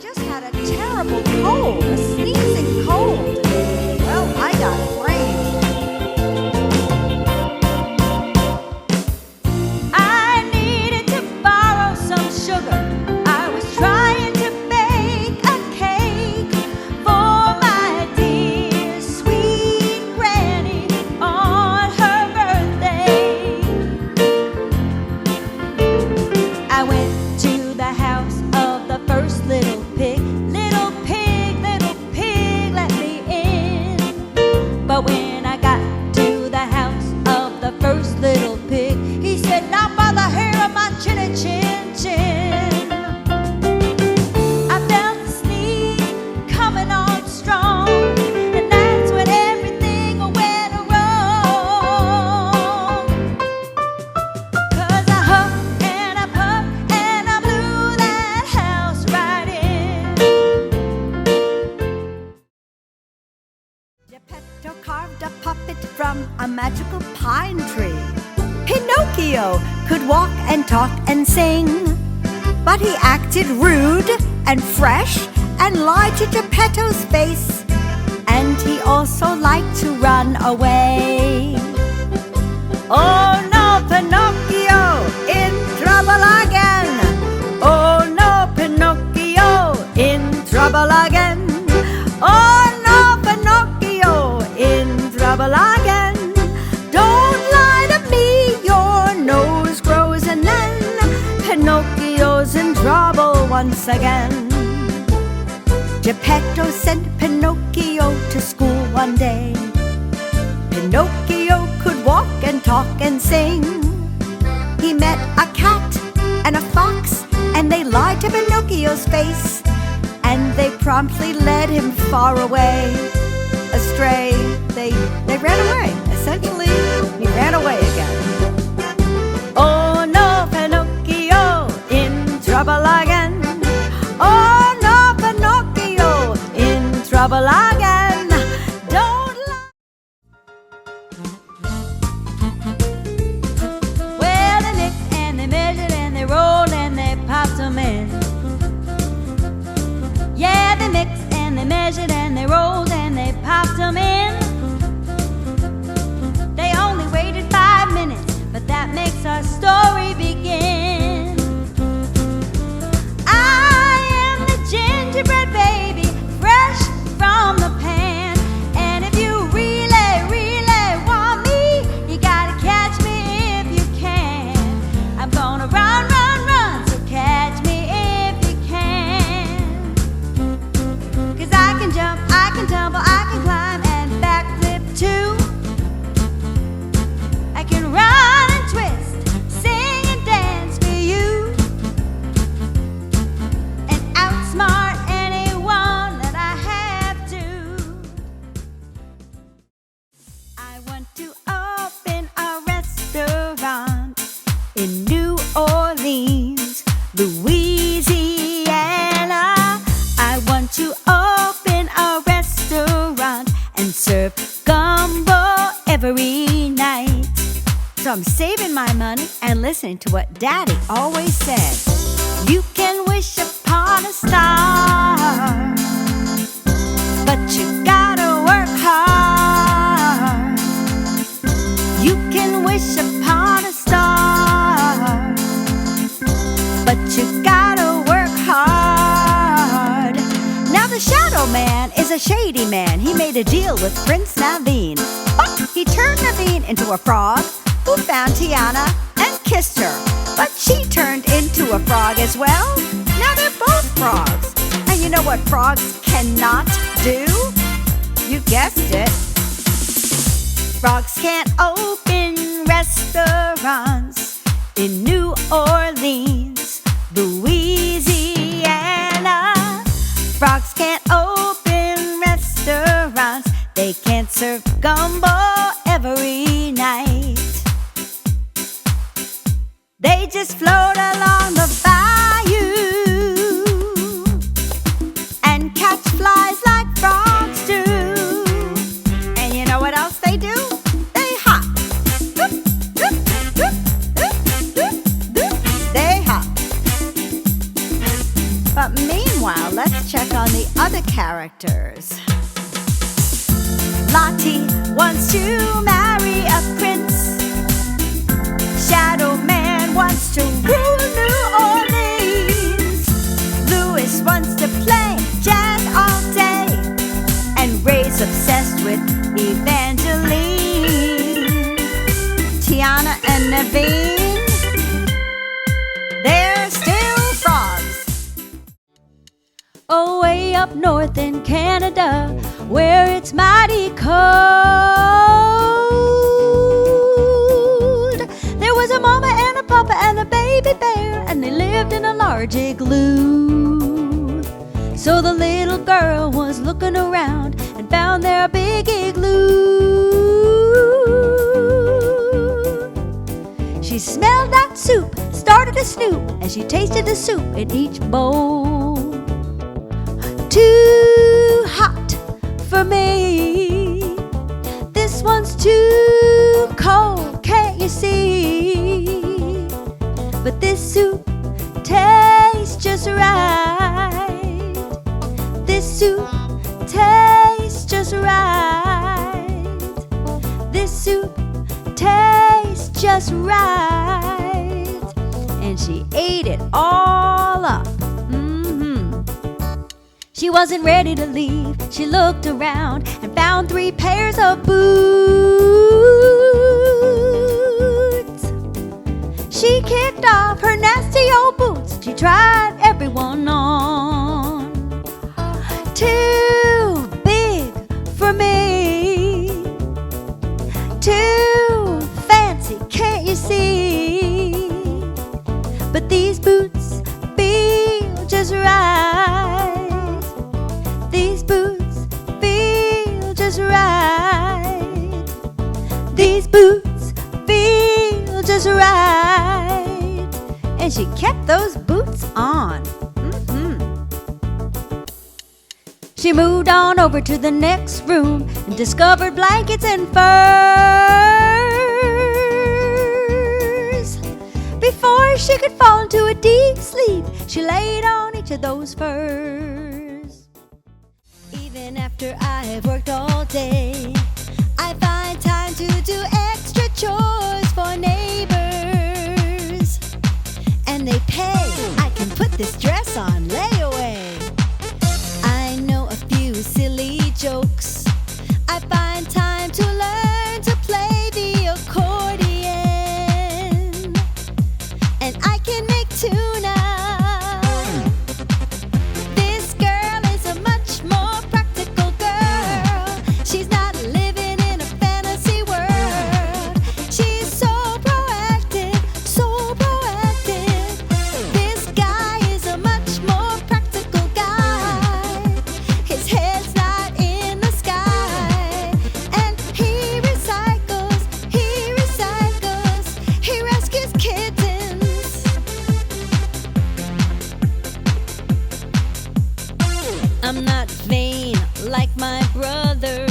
just had a terrible cold, a sneezing cold. Well, I got framed. I needed to borrow some sugar. I was trying to bake a cake for my dear sweet granny on her birthday. I went to the house of the first little pig. Little pig, let me in. But when I got to the house of the first little pig, he said, "Not by the hair of my chinny chin chin." I felt the sneeze coming on strong, and that's when everything went wrong. 'Cause I huffed and I puffed and I blew that house right in. Geppetto carved a puppet from a magical pine tree. Pinocchio could walk and talk and sing, but he acted rude and fresh and lied to Geppetto's face, and he also liked to run away. Oh no, Pinocchio, in trouble again. Oh no, Pinocchio, in trouble again. Oh no, Pinocchio, in trouble again. Don't lie to me, your nose grows, and then Pinocchio's in trouble once again. Geppetto sent Pinocchio to school one day. Pinocchio could walk and talk and sing. He met a cat and a fox, and they lied to Pinocchio's face, and they promptly led him far away. Astray, they ran away. Essentially, he ran away again. Oh no, Pinocchio, in trouble again. Oh no, Pinocchio, in trouble again. Don't lie. Well, they mixed and they measured and they rolled and they popped them in. Yeah, they mixed and they measured and they rolled and they popped them in. They only waited 5 minutes, but that makes our story begin. I am the gingerbread baby, fresh from the pan. And if you really, really want me, you gotta catch me if you can. I'm gonna run, run, run, so catch me if you can. 'Cause I can jump, I can tumble, I can climb and backflip too. I can run and twist, sing and dance for you, and outsmart anyone that I have to. I want to open a restaurant in New Orleans, Louisiana. I want to open a restaurant and serve gumbo every night. So I'm saving my money and listening to what Daddy always said. You can wish upon a star, but you gotta work hard. You can wish upon a star, but you gotta work hard. Now the Shadow Man is a shady man. He made a deal with Prince Naveen. But he turned Naveen into a frog who found Tiana and kissed her. But she turned into a frog as well. Now they're both frogs. And you know what frogs cannot do? You guessed it. Frogs can't open restaurants in New Orleans, Louisiana. Frogs can't open restaurants. They can't serve gumbo every night. They just float along the bayou and catch flies like frogs do. And you know what else they do? They hop. They hop. But Meanwhile, let's check on the other characters. Lottie wants to marry a prince. Shadow Man wants to rule New Orleans. Louis wants to play jazz all day. And Ray's obsessed with Evangeline. Tiana and Naveen, they're still frogs. Oh, way up north in Canada, where it's mighty cold, there was a mama and a papa and a baby bear, and they lived in a large igloo. So the little girl was looking around and found their big igloo. She smelled that soup, started to snoop, and she tasted the soup in each bowl. Too hot for me, this one's too cold, can't you see? But this soup tastes just right. This soup tastes just right. This soup tastes just right. And she ate it all up. She wasn't ready to leave. She looked around and found 3 pairs of boots. She kicked off her nasty old boots. She tried everyone on. Too big for me, too fancy, can't you see? But these boots feel just right. These boots feel just right. These boots feel just right. And she kept those boots on. She moved on over to the next room and discovered blankets and furs. Before she could fall into a deep sleep, she laid on each of those furs. Even after I've worked all day, I find time to do extra chores for neighbors. And they pay. I can put this dress on layaway. I know a few silly jokes. I find time to learn to play the accordion. And I can make tuna. I'm not vain like my brother.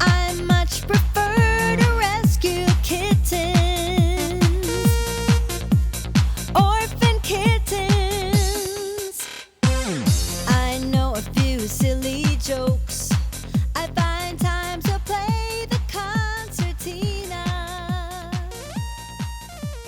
I much prefer to rescue kittens, orphan kittens. I know a few silly jokes. I find time to play the concertina,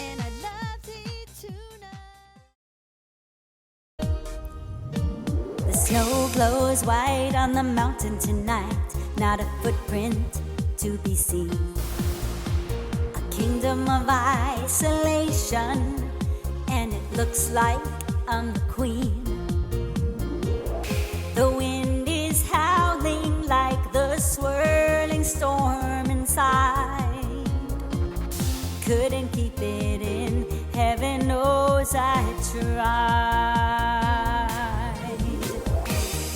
and I love to eat tuna. The snow glows white on the mountain tonight, not a footprint to be seen. A kingdom of isolation, and it looks like I'm the queen. The wind is howling like the swirling storm inside. Couldn't keep it in, heaven knows I tried.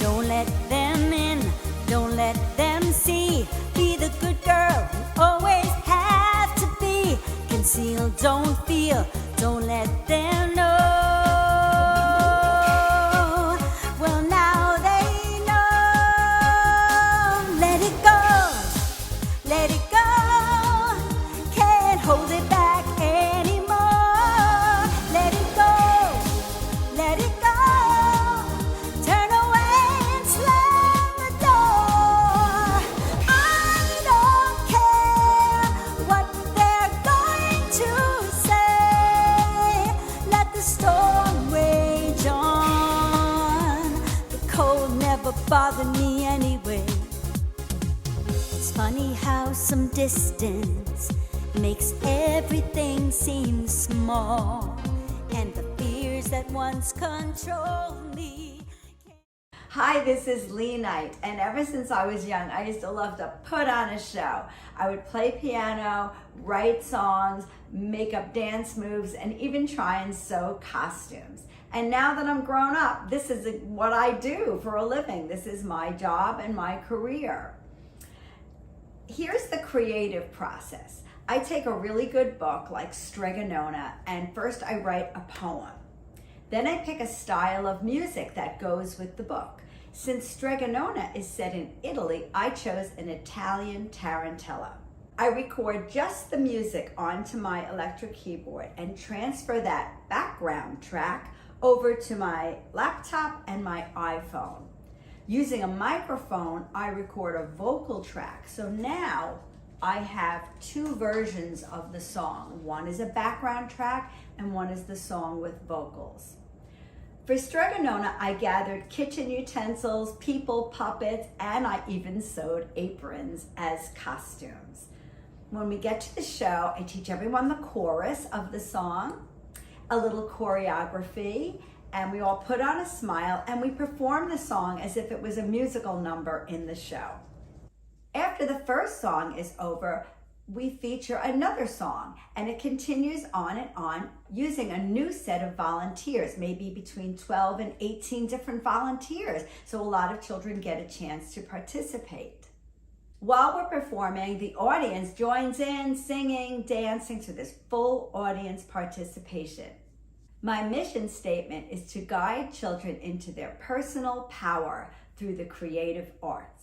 Don't let them in, don't let them see. Be the good girl you always have to be. Conceal, don't feel, don't let them know. Well, now they know. Let it go, let it go. Can't hold it back anymore. Let it go, let it go. never bothered me anyway. It's funny how some distance makes everything seem small, and the fears that once controlled me. Hi, this is Lee Knight, and ever since I was young, I used to love to put on a show. I would play piano, write songs, make up dance moves, and even try and sew costumes. And now that I'm grown up, this is what I do for a living. This is my job and my career. Here's the creative process. I take a really good book like Stregonona, and first I write a poem. Then I pick a style of music that goes with the book. Since Stregonona is set in Italy, I chose an Italian tarantella. I record just the music onto my electric keyboard and transfer that background track over to my laptop and my iPhone. Using a microphone, I record a vocal track. So now I have two versions of the song. One is a background track and one is the song with vocals. For Stregonona, I gathered kitchen utensils, people, puppets, and I even sewed aprons as costumes. When we get to the show, I teach everyone the chorus of the song, a little choreography, and we all put on a smile and we perform the song as if it was a musical number in the show. After the first song is over, we feature another song, and it continues on using a new set of volunteers, maybe between 12 and 18 different volunteers, so a lot of children get a chance to participate. While we're performing, the audience joins in, singing, dancing, so there's full audience participation. My mission statement is to guide children into their personal power through the creative arts.